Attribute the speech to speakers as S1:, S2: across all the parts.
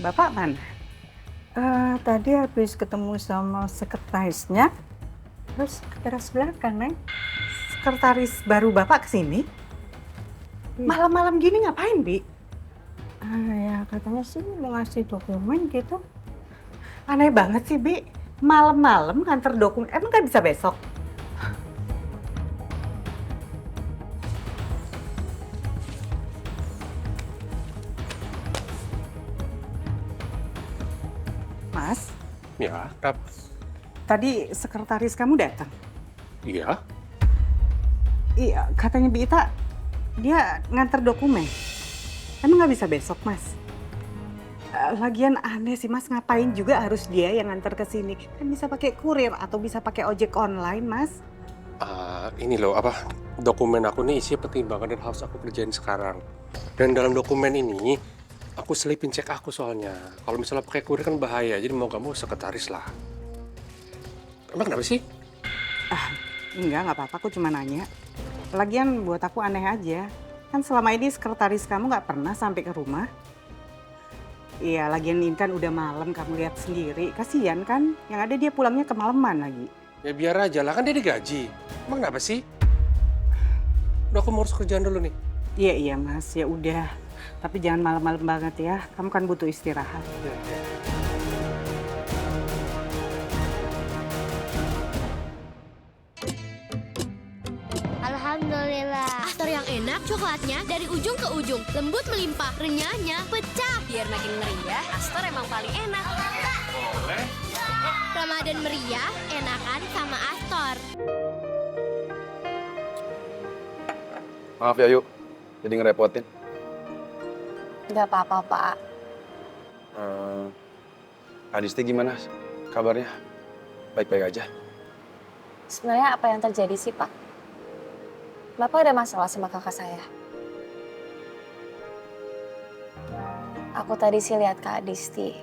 S1: Bapak mana?
S2: Tadi habis ketemu sama sekretarisnya, terus ke teras belakang, Neng.
S1: Sekretaris baru Bapak kesini?
S2: Iya.
S1: Malam-malam gini ngapain, Bi?
S2: Ya katanya sih mau ngasih dokumen gitu.
S1: Aneh banget sih, Bi. Malam-malam nganter dokumen, emang nggak bisa besok? Mas,
S3: Ya, Kak.
S1: tadi sekretaris kamu datang?
S3: Iya.
S1: Iya, katanya Bi Ita, dia nganter dokumen. Emang nggak bisa besok, Mas? Lagian aneh sih, Mas. Ngapain juga harus dia yang nganter ke sini? Kan bisa pakai kurir atau bisa pakai ojek online, Mas.
S3: Ini loh, dokumen aku nih isi penting banget dan harus aku kerjain sekarang. Dan dalam dokumen ini, aku selipin cek aku soalnya. Kalau misalnya pakai kurir kan bahaya, jadi mau kamu sekretaris lah. Emang kenapa sih?
S1: Nggak apa-apa, aku cuma nanya. Lagian buat aku aneh aja. Kan selama ini sekretaris kamu nggak pernah sampai ke rumah. Iya, lagian ini kan udah malam, kamu lihat sendiri. Kasian kan, yang ada dia pulangnya kemalaman lagi.
S3: Ya biar aja lah, kan dia digaji. Emang kenapa sih? Udah aku mau harus kerjaan dulu nih.
S1: Iya, iya Mas, ya udah. Tapi jangan malam-malam banget ya, kamu kan butuh istirahat.
S4: Alhamdulillah. Astor yang enak, coklatnya dari ujung ke ujung. Lembut melimpah, renyahnya pecah. Biar makin meriah, Astor emang paling enak.
S3: Boleh.
S4: Ramadan meriah, enakan sama Astor.
S5: Maaf ya, Yuk. Jadi ngerepotin.
S6: Nggak apa-apa, Pak.
S5: Eh, Adisti gimana kabarnya? Baik-baik aja?
S6: Sebenarnya apa yang terjadi sih, Pak? Bapak ada masalah sama kakak saya? Aku tadi sih lihat Kak Adisti.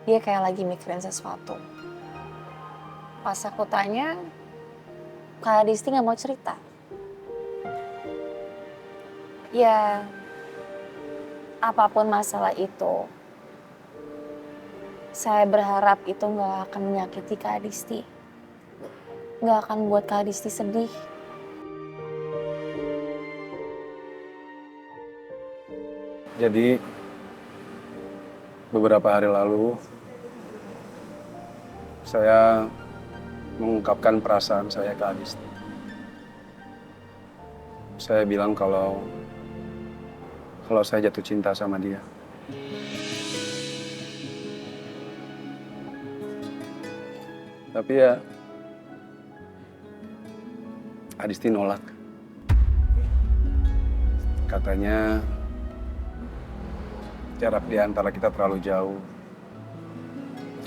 S6: Dia kayak lagi mikirin sesuatu. Pas aku tanya, Kak Adisti nggak mau cerita. Ya, apapun masalah itu, saya berharap itu nggak akan menyakiti Kak Adisti. Nggak akan buat Kak Adisti sedih.
S5: Jadi, beberapa hari lalu, saya mengungkapkan perasaan saya ke Adisti. Saya bilang kalau saya jatuh cinta sama dia. Tapi ya, Adisti nolak. Katanya jarak di antara kita terlalu jauh.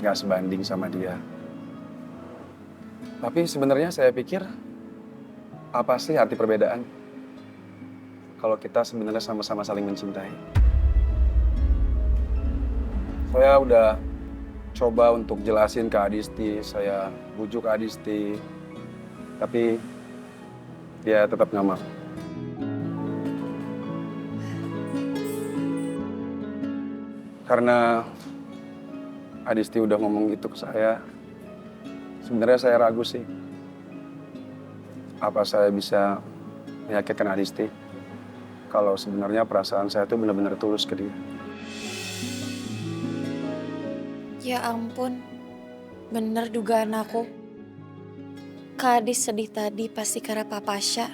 S5: Nggak sebanding sama dia. Tapi sebenarnya saya pikir, apa sih arti perbedaan? Kalau kita sebenarnya sama-sama saling mencintai. Saya udah coba untuk jelasin ke Adisti, saya bujuk Adisti. Tapi dia tetap nggak mau. Karena Adisti udah ngomong gitu ke saya, sebenarnya saya ragu sih. Apa saya bisa menyakitkan Adisti? Kalau sebenarnya perasaan saya tuh benar-benar tulus ke dia.
S6: Ya ampun, bener dugaan aku. Kak Adis sedih tadi pasti karena Papasya.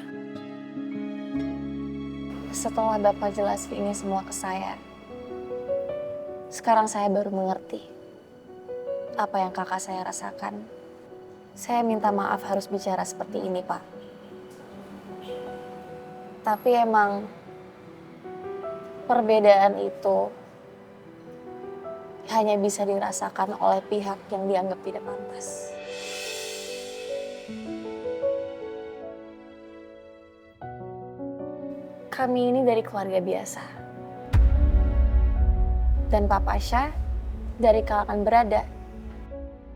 S6: Setelah Bapak jelasin ini semua ke saya, sekarang saya baru mengerti apa yang kakak saya rasakan. Saya minta maaf harus bicara seperti ini, Pak. Tapi emang perbedaan itu hanya bisa dirasakan oleh pihak yang dianggap tidak pantas. Kami ini dari keluarga biasa. Dan Papa Syah dari kalangan berada.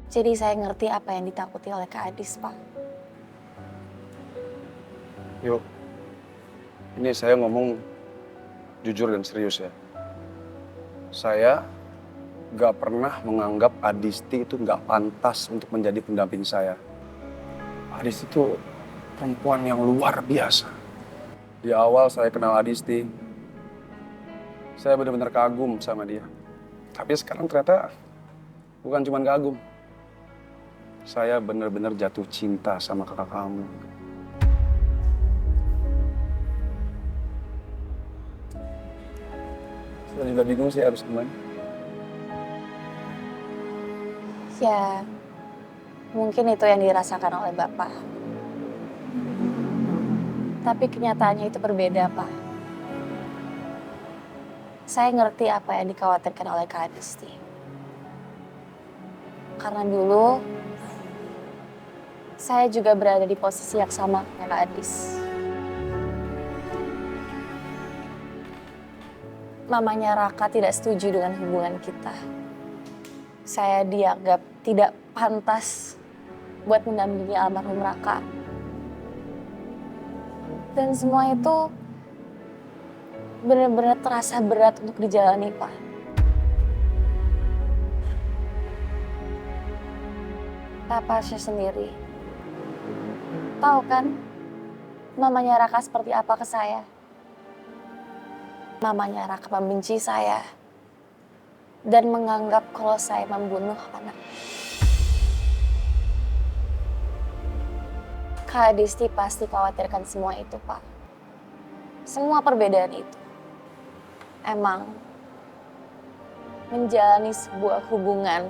S6: Jadi saya ngerti apa yang ditakuti oleh Kak Adis, Pak.
S5: Yuk, ini saya ngomong jujur dan serius ya. Saya gak pernah menganggap Adisti itu gak pantas untuk menjadi pendamping saya. Adisti itu perempuan yang luar biasa. Di awal saya kenal Adisti, saya benar-benar kagum sama dia. Tapi sekarang ternyata bukan cuma kagum. Saya benar-benar jatuh cinta sama kakak kamu. Saya juga bingung sih harus gimana.
S6: Ya, mungkin itu yang dirasakan oleh Bapak. Tapi kenyataannya itu berbeda, Pak. Saya ngerti apa yang dikhawatirkan oleh Kak Adisti. Karena dulu, saya juga berada di posisi yang sama dengan Kak Adis. Mamanya Raka tidak setuju dengan hubungan kita. Saya dianggap tidak pantas buat mendampingi almarhum Raka. Dan semua itu benar-benar terasa berat untuk dijalani, Pak. Papa saya sendiri tahu kan mamanya Raka seperti apa ke saya. Mamanya Raka membenci saya dan menganggap kalau saya membunuh anak. Kak Adisti pasti khawatirkan semua itu, Pak. Semua perbedaan itu. Emang menjalani sebuah hubungan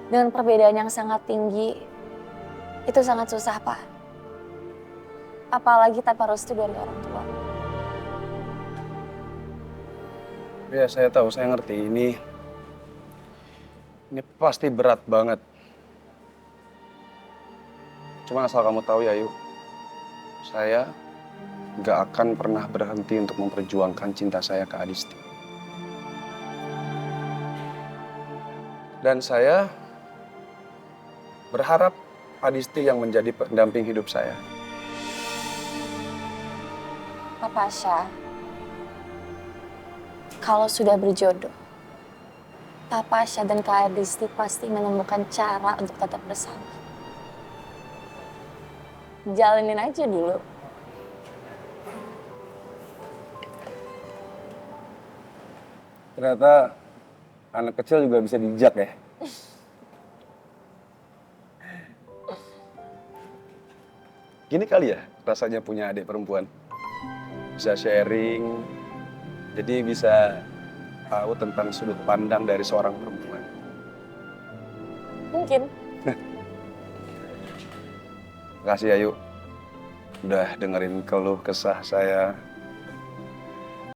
S6: dengan perbedaan yang sangat tinggi itu sangat susah, Pak. Apalagi tanpa restu dari orang tua.
S5: Ya, saya tahu, saya ngerti. Ini pasti berat banget. Cuma asal kamu tahu ya, Yu. Saya gak akan pernah berhenti untuk memperjuangkan cinta saya ke Adisti. Dan saya berharap Adisti yang menjadi pendamping hidup saya.
S6: Papa Syah, kalau sudah berjodoh, Papa Syah dan Kak Adisti pasti menemukan cara untuk tetap bersama. Jalanin aja dulu.
S5: Ternyata anak kecil juga bisa dijak ya. Gini kali ya rasanya punya adik perempuan. Bisa sharing, jadi bisa tahu tentang sudut pandang dari seorang perempuan.
S6: Mungkin.
S5: Makasih ya, Yu. Udah dengerin keluh kesah saya.